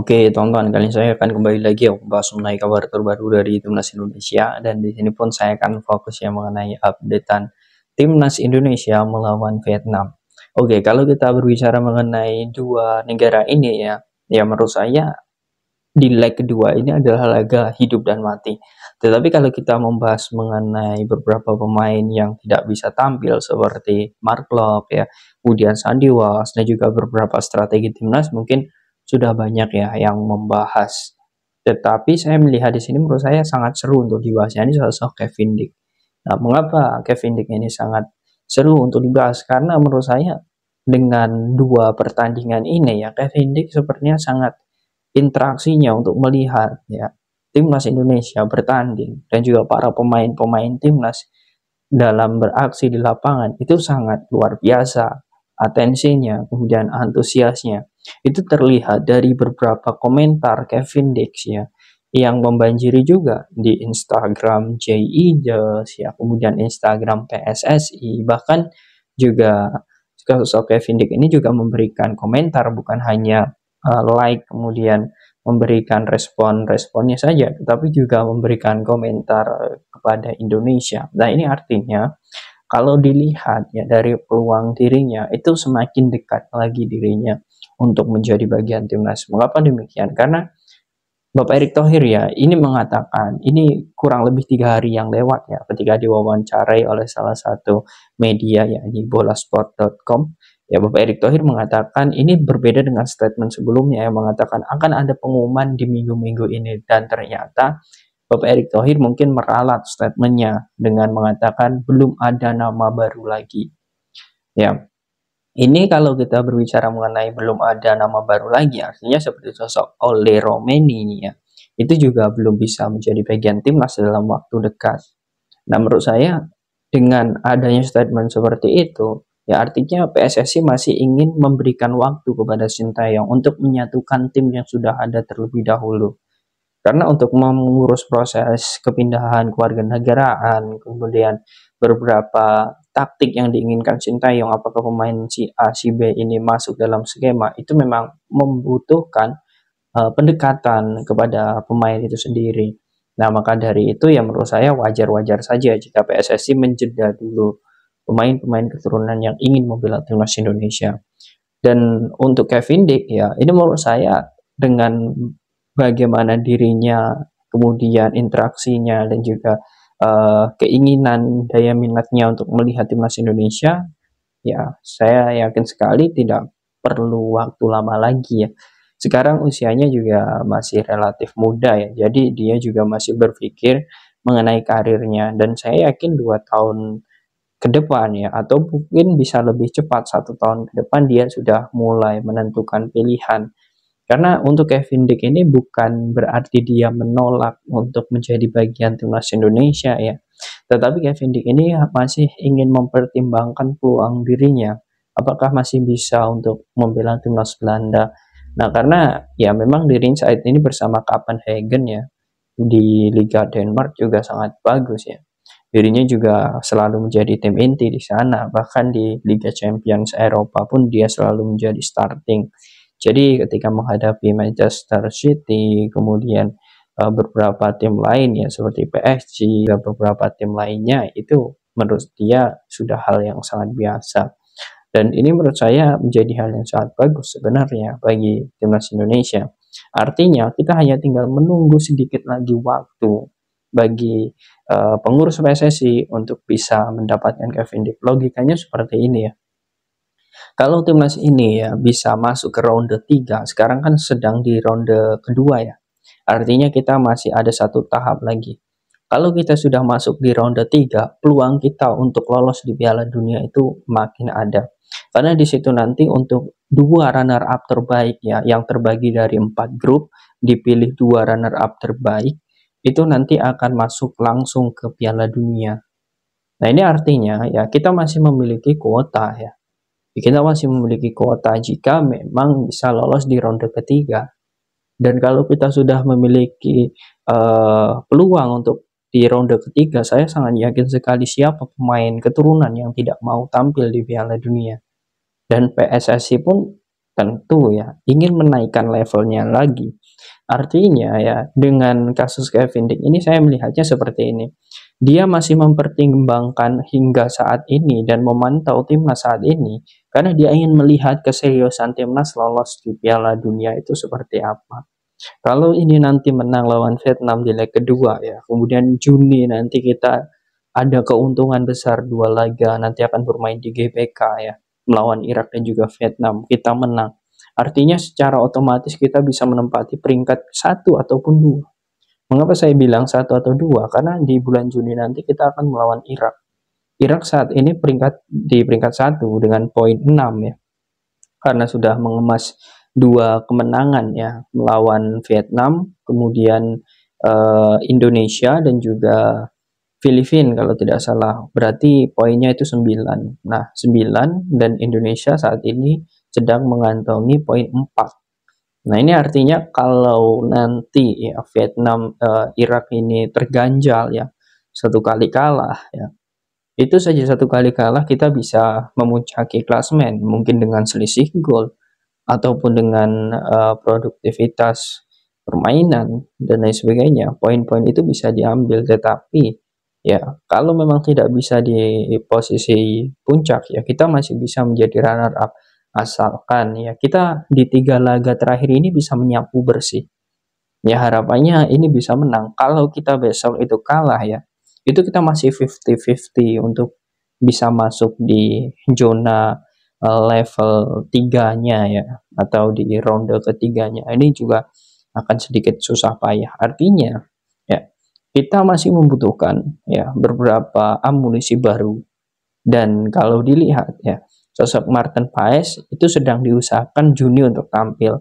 Oke, tonton kali ini saya akan kembali lagi ya membahas mengenai kabar terbaru dari Timnas Indonesia, dan di sini pun saya akan fokus ya mengenai updatean Timnas Indonesia melawan Vietnam. Oke, kalau kita berbicara mengenai dua negara ini ya menurut saya di leg kedua ini adalah laga hidup dan mati. Tetapi kalau kita membahas mengenai beberapa pemain yang tidak bisa tampil seperti Mark Klok ya, kemudian Sandy Walsh dan juga beberapa strategi timnas mungkin sudah banyak ya yang membahas. Tetapi saya melihat di sini menurut saya sangat seru untuk dibahasnya ini sosok Kevin Dick. Nah, mengapa Kevin Dick ini sangat seru untuk dibahas? Karena menurut saya dengan dua pertandingan ini ya Kevin Dick sepertinya sangat interaksinya untuk melihat ya timnas Indonesia bertanding dan juga para pemain-pemain timnas dalam beraksi di lapangan itu sangat luar biasa. Atensinya, kemudian antusiasnya itu terlihat dari beberapa komentar Kevin Dix ya yang membanjiri juga di Instagram JIDES ya, kemudian Instagram PSSI, bahkan juga sosok Kevin Dix ini juga memberikan komentar, bukan hanya like kemudian memberikan respon-responnya saja, tetapi juga memberikan komentar kepada Indonesia. Nah, ini artinya kalau dilihat ya dari peluang dirinya itu semakin dekat lagi dirinya untuk menjadi bagian timnas. Mengapa demikian? Karena Bapak Erick Thohir ya ini mengatakan, ini kurang lebih 3 hari yang lewat ya ketika diwawancarai oleh salah satu media yakni bolasport.com ya, Bapak Erick Thohir mengatakan ini berbeda dengan statement sebelumnya yang mengatakan akan ada pengumuman di minggu-minggu ini, dan ternyata Bapak Erick Thohir mungkin meralat statementnya dengan mengatakan belum ada nama baru lagi ya. Ini kalau kita berbicara mengenai belum ada nama baru lagi, artinya seperti sosok Ole Romeni ya, itu juga belum bisa menjadi bagian timnas dalam waktu dekat. Nah, menurut saya dengan adanya statement seperti itu, ya artinya PSSI masih ingin memberikan waktu kepada Sintayong untuk menyatukan tim yang sudah ada terlebih dahulu. Karena untuk mengurus proses kepindahan kewarganegaraan, kemudian beberapa taktik yang diinginkan Sintayong, apakah pemain si A, si B ini masuk dalam skema, itu memang membutuhkan pendekatan kepada pemain itu sendiri. Nah, maka dari itu ya menurut saya wajar-wajar saja jika PSSI menjeda dulu pemain-pemain keturunan yang ingin membela timnas Indonesia. Dan untuk Kevin Dick ya, ini menurut saya dengan bagaimana dirinya, kemudian interaksinya dan juga keinginan daya minatnya untuk melihat timnas Indonesia, ya saya yakin sekali tidak perlu waktu lama lagi ya. Sekarang usianya juga masih relatif muda ya, jadi dia juga masih berpikir mengenai karirnya, dan saya yakin 2 tahun ke depan ya, atau mungkin bisa lebih cepat 1 tahun ke depan dia sudah mulai menentukan pilihan. Karena untuk Kevin Dick ini bukan berarti dia menolak untuk menjadi bagian timnas Indonesia ya, tetapi Kevin Dick ini masih ingin mempertimbangkan peluang dirinya, apakah masih bisa untuk membela timnas Belanda. Nah, karena ya memang dirinya saat ini bersama Copenhagen ya di Liga Denmark juga sangat bagus ya. Dirinya juga selalu menjadi tim inti di sana, bahkan di Liga Champions Eropa pun dia selalu menjadi starting. Jadi ketika menghadapi Manchester City, kemudian beberapa tim lain ya seperti PSG dan beberapa tim lainnya, itu menurut dia sudah hal yang sangat biasa. Dan ini menurut saya menjadi hal yang sangat bagus sebenarnya bagi timnas Indonesia. Artinya kita hanya tinggal menunggu sedikit lagi waktu bagi pengurus PSSI untuk bisa mendapatkan Kevin Dick. Logikanya seperti ini ya. Kalau timnas ini ya bisa masuk ke ronde 3, sekarang kan sedang di ronde kedua ya. Artinya kita masih ada 1 tahap lagi. Kalau kita sudah masuk di ronde 3, peluang kita untuk lolos di Piala Dunia itu makin ada. Karena di situ nanti untuk 2 runner-up terbaik ya, yang terbagi dari 4 grup, dipilih 2 runner-up terbaik, itu nanti akan masuk langsung ke Piala Dunia. Nah, ini artinya ya kita masih memiliki kuota ya. Kita masih memiliki kuota jika memang bisa lolos di ronde ketiga. Dan kalau kita sudah memiliki peluang untuk di ronde ketiga, saya sangat yakin sekali siapa pemain keturunan yang tidak mau tampil di Piala Dunia. Dan PSSI pun tentu ya ingin menaikkan levelnya lagi. Artinya ya, dengan kasus Kevin De ini saya melihatnya seperti ini. Dia masih mempertimbangkan hingga saat ini dan memantau timnas saat ini karena dia ingin melihat keseriusan timnas lolos di Piala Dunia itu seperti apa. Kalau ini nanti menang lawan Vietnam di leg kedua ya, kemudian Juni nanti kita ada keuntungan besar dua laga nanti akan bermain di GBK ya, melawan Irak dan juga Vietnam, kita menang. Artinya secara otomatis kita bisa menempati peringkat satu ataupun dua. Mengapa saya bilang satu atau dua? Karena di bulan Juni nanti kita akan melawan Irak. Irak saat ini di peringkat satu dengan poin 6 ya, karena sudah mengemas dua kemenangan ya, melawan Vietnam, kemudian Indonesia dan juga Filipina kalau tidak salah. Berarti poinnya itu 9. Nah, 9 dan Indonesia saat ini sedang mengantongi poin 4. Nah, ini artinya kalau nanti ya Vietnam Irak ini terganjal ya, satu kali kalah ya, itu saja satu kali kalah kita bisa memuncaki klasemen mungkin dengan selisih gol ataupun dengan produktivitas permainan dan lain sebagainya. Poin-poin itu bisa diambil, tetapi ya kalau memang tidak bisa di posisi puncak ya kita masih bisa menjadi runner up asalkan ya kita di 3 laga terakhir ini bisa menyapu bersih. Ya harapannya ini bisa menang. Kalau kita besok itu kalah ya, itu kita masih 50-50 untuk bisa masuk di zona level 3-nya ya, atau di ronde ketiganya. Ini juga akan sedikit susah payah. Artinya ya kita masih membutuhkan ya beberapa amunisi baru, dan kalau dilihat ya sosok Martin Paes itu sedang diusahakan Juni untuk tampil.